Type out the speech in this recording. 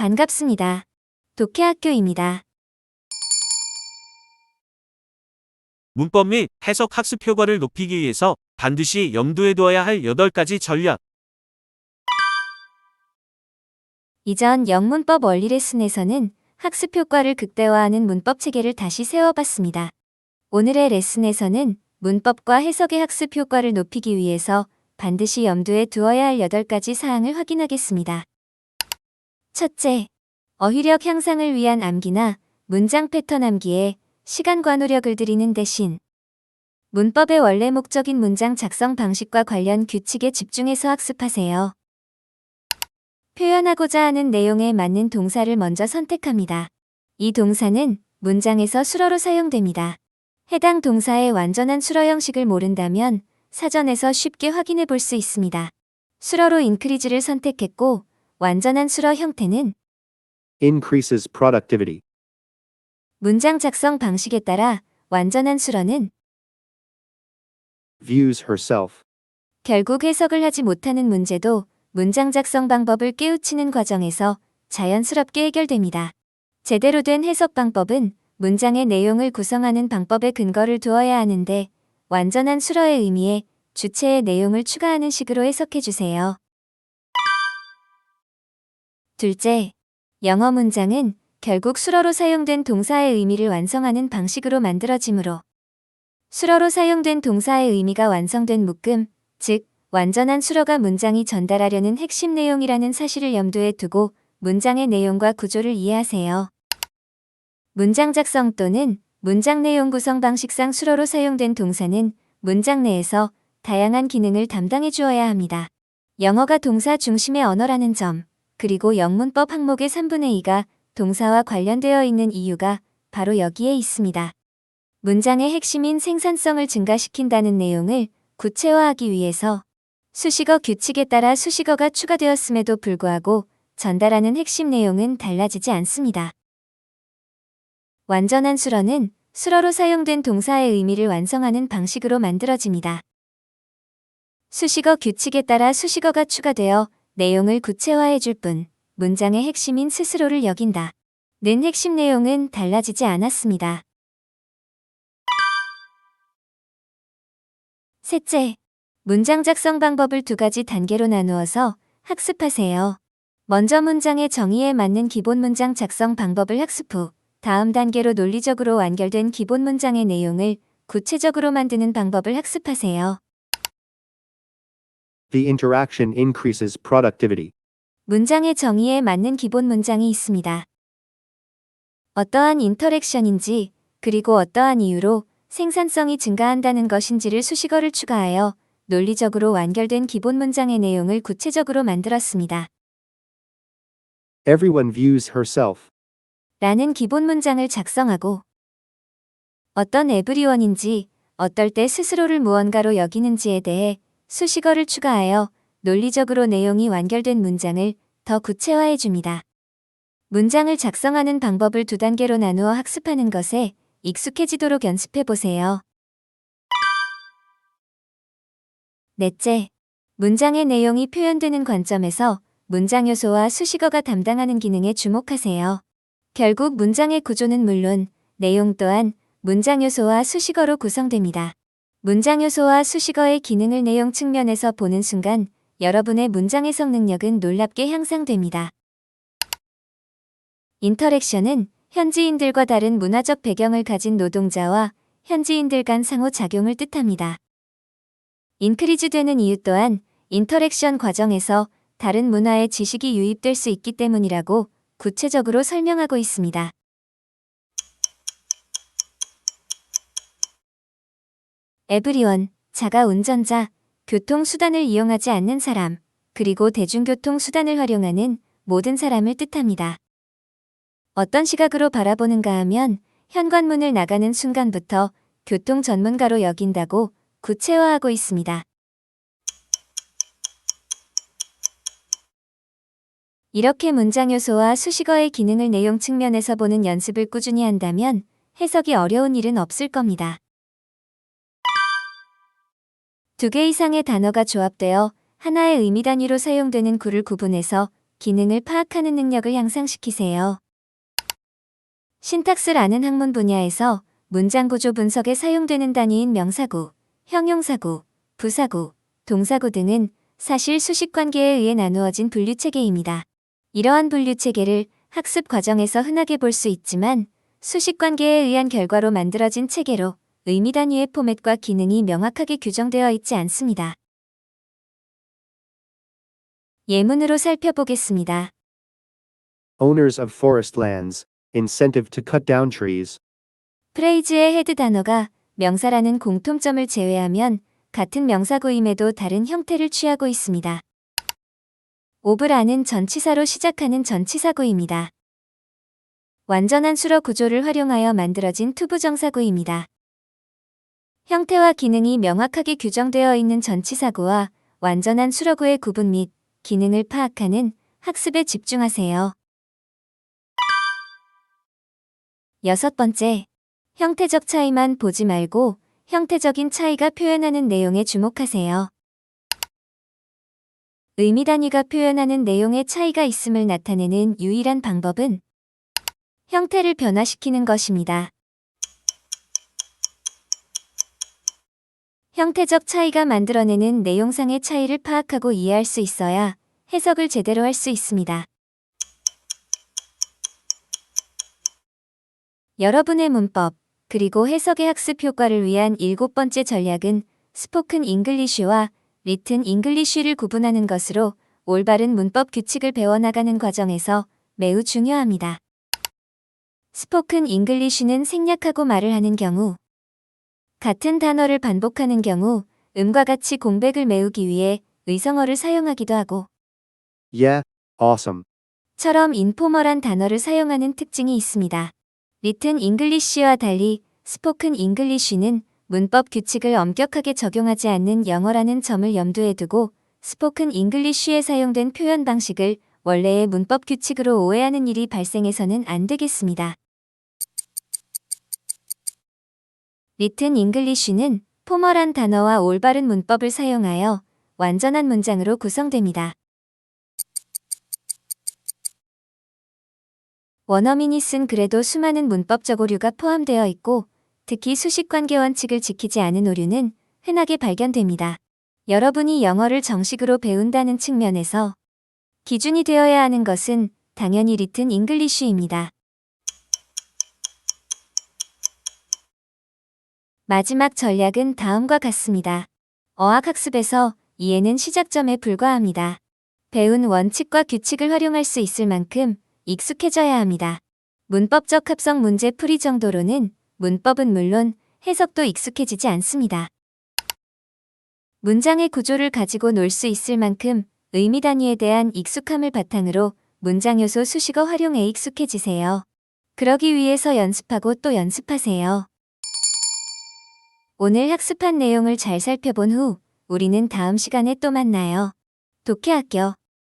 반갑습니다. 독해학교입니다. 문법 및 해석 학습 효과를 높이기 위해서 반드시 염두에 두어야 할 8가지 전략. 이전 영문법 원리 레슨에서는 학습 효과를 극대화하는 문법 체계를 다시 세워봤습니다. 오늘의 레슨에서는 문법과 해석의 학습 효과를 높이기 위해서 반드시 염두에 두어야 할 8가지 사항을 확인하겠습니다. 첫째, 어휘력 향상을 위한 암기나 문장 패턴 암기에 시간과 노력을 들이는 대신 문법의 원래 목적인 문장 작성 방식과 관련 규칙에 집중해서 학습하세요. 표현하고자 하는 내용에 맞는 동사를 먼저 선택합니다. 이 동사는 문장에서 수러로 사용됩니다. 해당 동사의 완전한 수러 형식을 모른다면 사전에서 쉽게 확인해 볼 수 있습니다. 수러로 increase를 선택했고 완전한 수러 형태는 increases productivity, 문장 작성 방식에 따라 완전한 수러는 views herself, 결국 해석을 하지 못하는 문제도 문장 작성 방법을 깨우치는 과정에서 자연스럽게 해결됩니다. 제대로 된 해석 방법은 문장의 내용을 구성하는 방법에 근거를 두어야 하는데 완전한 수러의 의미에 주체의 내용을 추가하는 식으로 해석해 주세요. 둘째, 영어 문장은 결국 수러로 사용된 동사의 의미를 완성하는 방식으로 만들어지므로 수러로 사용된 동사의 의미가 완성된 묶음, 즉 완전한 수러가 문장이 전달하려는 핵심 내용이라는 사실을 염두에 두고 문장의 내용과 구조를 이해하세요. 문장 작성 또는 문장 내용 구성 방식상 수러로 사용된 동사는 문장 내에서 다양한 기능을 담당해 주어야 합니다. 영어가 동사 중심의 언어라는 점, 그리고 영문법 항목의 3분의 2가 동사와 관련되어 있는 이유가 바로 여기에 있습니다. 문장의 핵심인 생산성을 증가시킨다는 내용을 구체화하기 위해서 수식어 규칙에 따라 수식어가 추가되었음에도 불구하고 전달하는 핵심 내용은 달라지지 않습니다. 완전한 수러는 수러로 사용된 동사의 의미를 완성하는 방식으로 만들어집니다. 수식어 규칙에 따라 수식어가 추가되어 내용을 구체화해 줄 뿐 문장의 핵심인 스스로를 여긴다. 는 핵심 내용은 달라지지 않았습니다. 셋째, 문장 작성 방법을 2가지 단계로 나누어서 학습하세요. 먼저 문장의 정의에 맞는 기본 문장 작성 방법을 학습 후 다음 단계로 논리적으로 완결된 기본 문장의 내용을 구체적으로 만드는 방법을 학습하세요. the interaction increases productivity, 문장의 정의에 맞는 기본 문장이 있습니다. 어떠한 인터랙션인지 그리고 어떠한 이유로 생산성이 증가한다는 것인지를 수식어를 추가하여 논리적으로 완결된 기본 문장의 내용을 구체적으로 만들었습니다. everyone views herself, 라는 기본 문장을 작성하고 어떤 에브리원인지 어떨 때 스스로를 무언가로 여기는지에 대해 수식어를 추가하여 논리적으로 내용이 완결된 문장을 더 구체화해 줍니다. 문장을 작성하는 방법을 2단계로 나누어 학습하는 것에 익숙해지도록 연습해 보세요. 넷째, 문장의 내용이 표현되는 관점에서 문장 요소와 수식어가 담당하는 기능에 주목하세요. 결국 문장의 구조는 물론 내용 또한 문장 요소와 수식어로 구성됩니다. 문장 요소와 수식어의 기능을 내용 측면에서 보는 순간 여러분의 문장 해석 능력은 놀랍게 향상됩니다. 인터랙션은 현지인들과 다른 문화적 배경을 가진 노동자와 현지인들 간 상호작용을 뜻합니다. 인크리즈 되는 이유 또한 인터랙션 과정에서 다른 문화의 지식이 유입될 수 있기 때문이라고 구체적으로 설명하고 있습니다. 에브리원, 자가 운전자, 교통수단을 이용하지 않는 사람, 그리고 대중교통수단을 활용하는 모든 사람을 뜻합니다. 어떤 시각으로 바라보는가 하면 현관문을 나가는 순간부터 교통 전문가로 여긴다고 구체화하고 있습니다. 이렇게 문장 요소와 수식어의 기능을 내용 측면에서 보는 연습을 꾸준히 한다면 해석이 어려운 일은 없을 겁니다. 2개 이상의 단어가 조합되어 하나의 의미 단위로 사용되는 구를 구분해서 기능을 파악하는 능력을 향상시키세요. 신탁스라는 학문 분야에서 문장 구조 분석에 사용되는 단위인 명사구, 형용사구, 부사구, 동사구 등은 사실 수식 관계에 의해 나누어진 분류 체계입니다. 이러한 분류 체계를 학습 과정에서 흔하게 볼 수 있지만 수식 관계에 의한 결과로 만들어진 체계로 의미 단위의 포맷과 기능이 명확하게 규정되어 있지 않습니다. 예문으로 살펴보겠습니다. Owners of forest lands, incentive to cut down trees. 프레이즈의 헤드 단어가 명사라는 공통점을 제외하면 같은 명사구임에도 다른 형태를 취하고 있습니다. of라는 전치사로 시작하는 전치사구입니다. 완전한 수러 구조를 활용하여 만들어진 투부정사구입니다. 형태와 기능이 명확하게 규정되어 있는 전치사구와 완전한 수러구의 구분 및 기능을 파악하는 학습에 집중하세요. 6번째, 형태적 차이만 보지 말고 형태적인 차이가 표현하는 내용에 주목하세요. 의미 단위가 표현하는 내용의 차이가 있음을 나타내는 유일한 방법은 형태를 변화시키는 것입니다. 형태적 차이가 만들어내는 내용상의 차이를 파악하고 이해할 수 있어야 해석을 제대로 할 수 있습니다. 여러분의 문법, 그리고 해석의 학습 효과를 위한 7번째 전략은 스포큰 잉글리쉬와 리튼 잉글리쉬를 구분하는 것으로 올바른 문법 규칙을 배워나가는 과정에서 매우 중요합니다. 스포큰 잉글리쉬는 생략하고 말을 하는 경우, 같은 단어를 반복하는 경우 음과 같이 공백을 메우기 위해 의성어를 사용하기도 하고 Yeah, awesome. 처럼 인포멀한 단어를 사용하는 특징이 있습니다. 리튼 잉글리쉬와 달리 스포큰 잉글리쉬는 문법 규칙을 엄격하게 적용하지 않는 영어라는 점을 염두에 두고 스포큰 잉글리쉬에 사용된 표현 방식을 원래의 문법 규칙으로 오해하는 일이 발생해서는 안 되겠습니다. 리튼 잉글리쉬는 포멀한 단어와 올바른 문법을 사용하여 완전한 문장으로 구성됩니다. 원어민이 쓴 글에도 수많은 문법적 오류가 포함되어 있고 특히 수식관계 원칙을 지키지 않은 오류는 흔하게 발견됩니다. 여러분이 영어를 정식으로 배운다는 측면에서 기준이 되어야 하는 것은 당연히 리튼 잉글리쉬입니다. 마지막 전략은 다음과 같습니다. 어학학습에서 이해는 시작점에 불과합니다. 배운 원칙과 규칙을 활용할 수 있을 만큼 익숙해져야 합니다. 문법적 합성 문제 풀이 정도로는 문법은 물론 해석도 익숙해지지 않습니다. 문장의 구조를 가지고 놀 수 있을 만큼 의미 단위에 대한 익숙함을 바탕으로 문장 요소 수식어 활용에 익숙해지세요. 그러기 위해서 연습하고 또 연습하세요. 오늘 학습한 내용을 잘 살펴본 후 우리는 다음 시간에 또 만나요. 독해학교